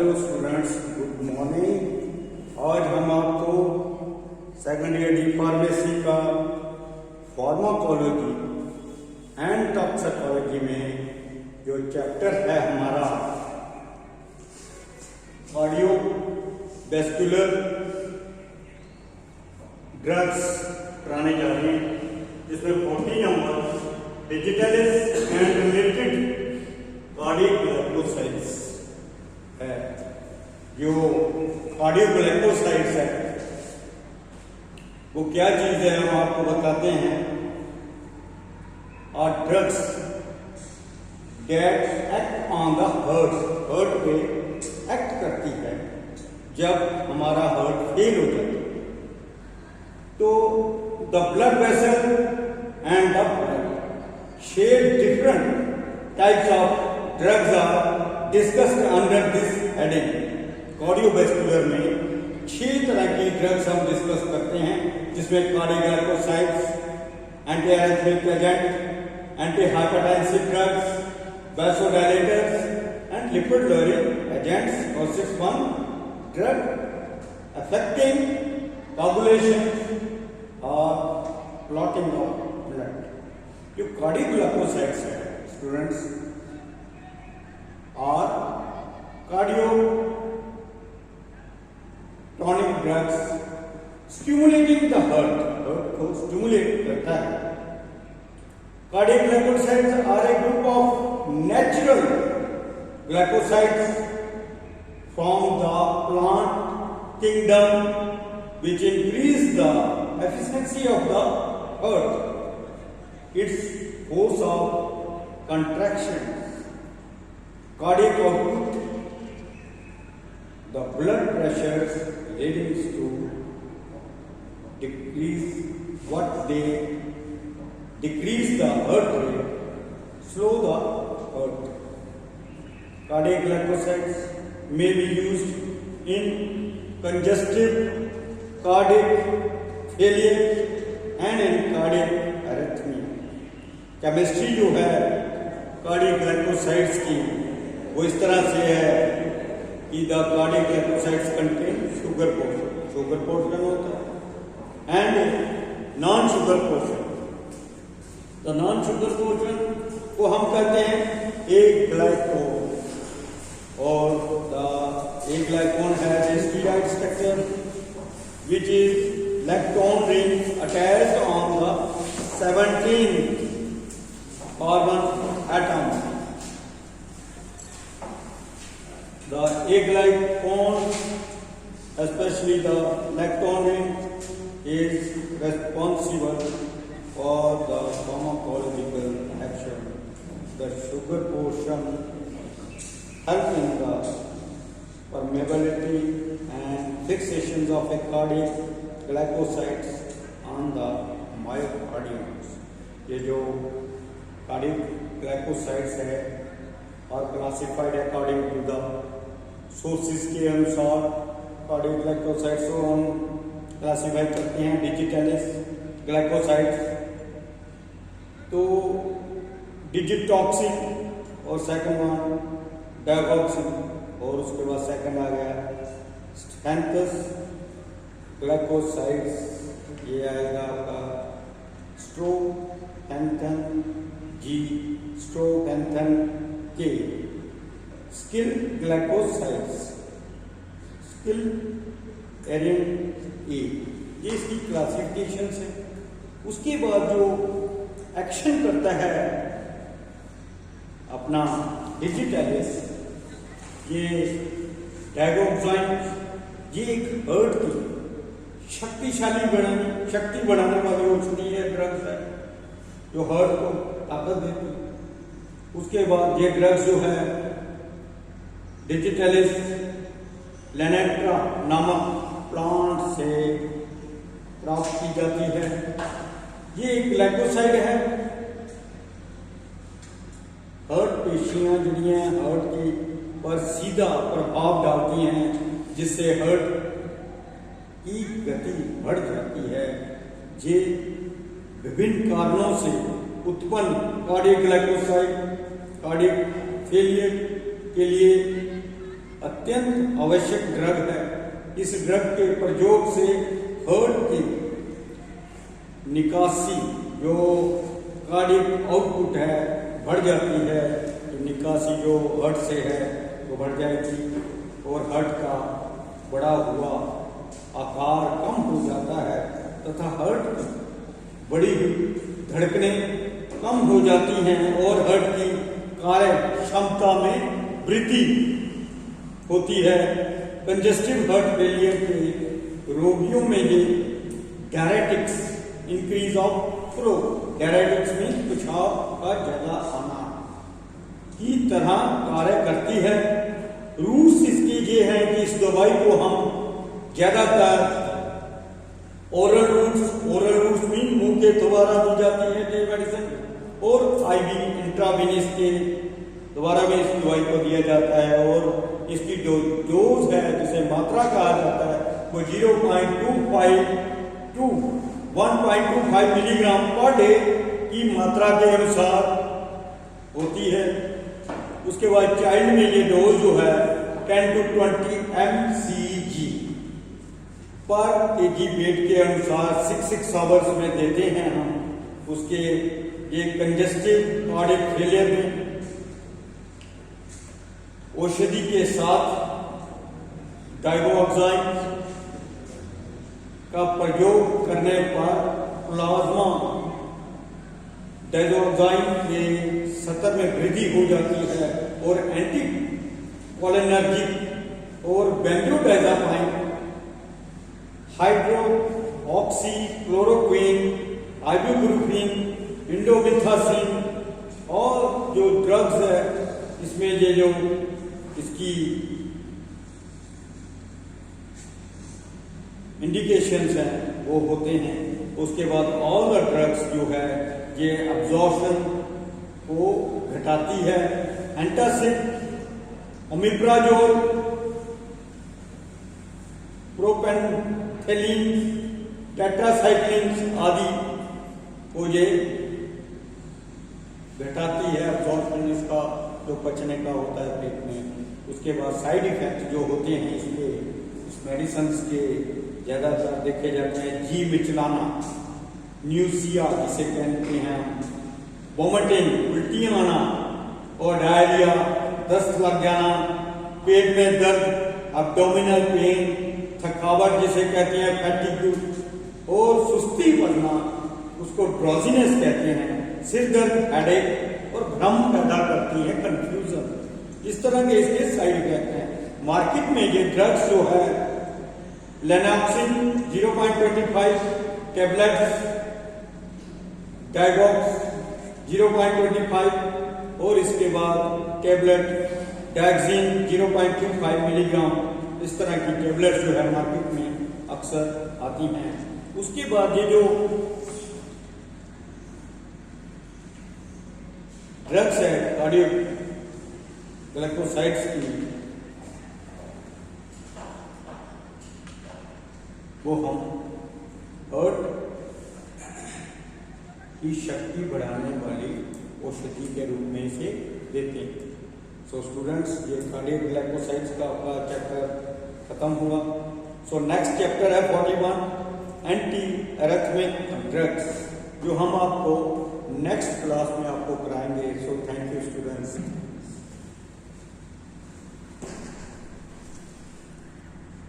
Hello students, good morning. आज हम आपको सेकंड ईयर डी फार्मेसी का फार्माकोलॉजी एंड टॉक्सिकोलॉजी में जो चैप्टर है हमारा कार्डियोवैस्कुलर ड्रग्स कराने जा रहे हैं, जिसमें 40 number digitalis and related cardioglycosides है। जो कार्डियोग्लाइकोसाइड्स है वो क्या चीज है हम आपको बताते हैं। और drugs that act on the heart पे एक्ट करती है जब हमारा हार्ट फेल हो जाता है। तो the blood vessel and the blood share different types of drugs are discussed under this heading. Cardiovascular में 6 तरह की ड्रग्स हम डिस्कस करते हैं, जिसमें cardioglycosides, anti arrhythmic agent, anti hypertensive drugs, vasodilators and lipid lowering agents और 6 drug affecting coagulation और clotting of blood. जो कार्डियोग्लाइकोसाइड्स है स्टूडेंट्स और cardiotonic drugs stimulating the heart को स्टिमुलेट करता है। Cardioglycosides are a group of natural glycosides from the plant kingdom which increase the efficiency of the heart, its force of contraction, cardiac output, the blood pressures leading to decrease the heart rate, slow the heart. Cardiac glycosides may be used in congestive cardiac failure and in cardiac arrhythmia. Chemistry जो है cardioglycosides की वो इस तरह से है कि the cardioglycosides contain sugar portion होता है and non sugar portion. The non sugar portion को हम कहते हैं एक ग्लाइकोन, और द एक ग्लाइकोन है steroid structure which is lactone rings attached on the 17 carbon atom. The aglycone, especially the lactone ring, is responsible for the pharmacological action. The sugar portion helps in the permeability and fixations of a cardiac glycosides on the myocardium. ये जो cardiac glycosides है और classified according to the sources के अनुसार cardiac glycosides को हम classify करते हैं digitalis glycosides। तो digitoxin और second one digoxin, और उसके बाद सेकंड आ गया स्टेंथस ग्लाइकोसाइड्स, ये आएगा आपका स्ट्रोपेंथन जी, स्ट्रोपेंथन के, स्किल ग्लाइकोसाइड्स, स्किल एरिन ए, ये इसकी क्लासिफिकेशन है। उसके बाद जो एक्शन करता है अपना डिजिटलिस, ये डाइगोक्साइन, ये एक हार्ट की शक्ति बढ़ाने वाली औषधीय ड्रग्स है जो हार्ट को ताकत देती है। उसके बाद ये ड्रग्स जो है डिजिटलिस लेनेट्रा नामक प्लांट से प्राप्त की जाती है। ये एक ग्लाइकोसाइड है। हार्ट पेशियां जुड़ी हैं, हार्ट की पर सीधा प्रभाव डालती हैं, जिससे हार्ट की गति बढ़ जाती है। ये विभिन्न कारणों से उत्पन्न कार्डियोग्लाइकोसाइड कार्डियक फेलियर के लिए अत्यंत आवश्यक ड्रग है। इस ड्रग के प्रयोग से हार्ट की निकासी, जो कार्डियक आउटपुट है, बढ़ जाती है। तो निकासी जो हार्ट से है वो बढ़ जाएगी और हार्ट का बड़ा हुआ आकार कम हो जाता है तथा हार्ट की बड़ी धड़कनें कम हो जाती हैं और हार्ट की कार्य क्षमता में वृद्धि होती है। कंजेस्टिव हार्ट फेलियर के रोगियों में ये diuretics, increase of flow, diuretics में पेशाब का ज्यादा आना की तरह कार्य करती है। रूट्स इसकी ये है कि इस दवाई को हम ज्यादातर ओरल रूट्स मीन मुंह के द्वारा दी जाती है ये मेडिसिन, और आईवी इंट्रावेनस के द्वारा भी इस दवाई को दिया जाता है। और इसकी जो डोज है, जिसे मात्रा कहा जाता है, वो 0.25 टू 1.25 मिलीग्राम पर डे की मात्रा के अनुसार होती है। उसके बाद चाइल्ड में ये डोज जो है 10 to 20 mcg पर kg वेट के अनुसार 6 आवर्स में देते हैं हम। उसके ये कंजेस्टिव कार्डियक फेलियर में औषधि के साथ डाइगोक्साइन का प्रयोग करने पर प्लाज्मा डाइगोक्साइन के स्तर में वृद्धि हो जाती है और एंटी कोलिनर्जिक और बेंजोडाइजापाइन, हाइड्रोक्सी क्लोरोक्विन, आइबुप्रोफेन, इंडोमिथासिन और जो ड्रग्स है इसमें ये जो इसकी इंडिकेशंस हैं वो होते हैं। उसके बाद ऑल द ड्रग्स जो है ये अब्जॉर्प्शन को घटाती है। एंटासिड, ओमिप्राजोल, प्रोपेनथेलिन, टेट्रासाइक्लिन आदि को ये घटाती है अब्जॉर्प्शन इसका, जो पचने का होता है पेट में। उसके बाद साइड इफेक्ट जो होते हैं इसके, इस मेडिसिन के ज्यादातर देखे जाते हैं जी मिचलाना, न्यूसिया जिसे कहते हैं, वोमिटिंग, उल्टियां आना और डायरिया, दस्त लग जाना, पेट में दर्द, एब्डोमिनल पेन, थकावट जिसे कहते हैं फैटिग और सुस्ती पड़ना, उसको ड्रॉजीनेस कहते हैं, सिर दर्द, हेडेक और भ्रम पैदा करती है, कंफ्यूजन। इस तरह के इसके साइड इफेक्ट हैं। मार्केट में ये ड्रग्स जो है लेनाक्सिन 0.25 टेबलेट्स, डाइगॉक्स 0.25 और इसके बाद टेबलेट डाइक्सिन 0.25 मिलीग्राम, इस तरह की टेबलेट जो है मार्केट में अक्सर आती हैं। उसके बाद ये जो ड्रग्स है कार्डियो ग्लाइकोसाइड्स की, वो हम हार्ट की शक्ति बढ़ाने वाली औषधि के रूप में इसे देते हैं। सो स्टूडेंट्स, ये कार्डियक ग्लाइकोसाइड्स का आपका चैप्टर खत्म हुआ। सो नेक्स्ट चैप्टर है 41 एंटी एरिथमिक ड्रग्स, जो हम आपको नेक्स्ट क्लास में आपको कराएंगे। So thank you students.